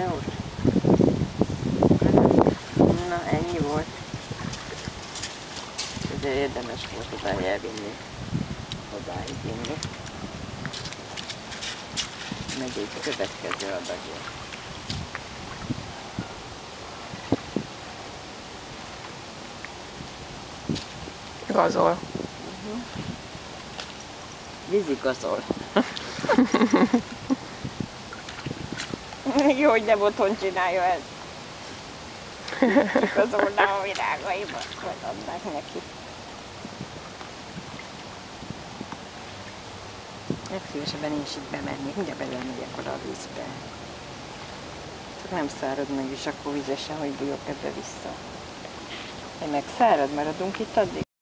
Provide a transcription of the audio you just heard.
videót? Na, ennyi volt. Ezért érdemes volt odáig elvinni. Odáig vinni. Megy egy következő adagja. Gazol. Vízi gazol. Jó, hogy nem otthon csinálja ezt. Gazolná a virágaiba, vagy adnák neki. Legszívesebben én is így bemennék, ugye belemegyek oda a vízbe. Csak nem szárad meg, és akkor vizesen, hogy bújok ebbe vissza. Én meg szárad, maradunk itt addig.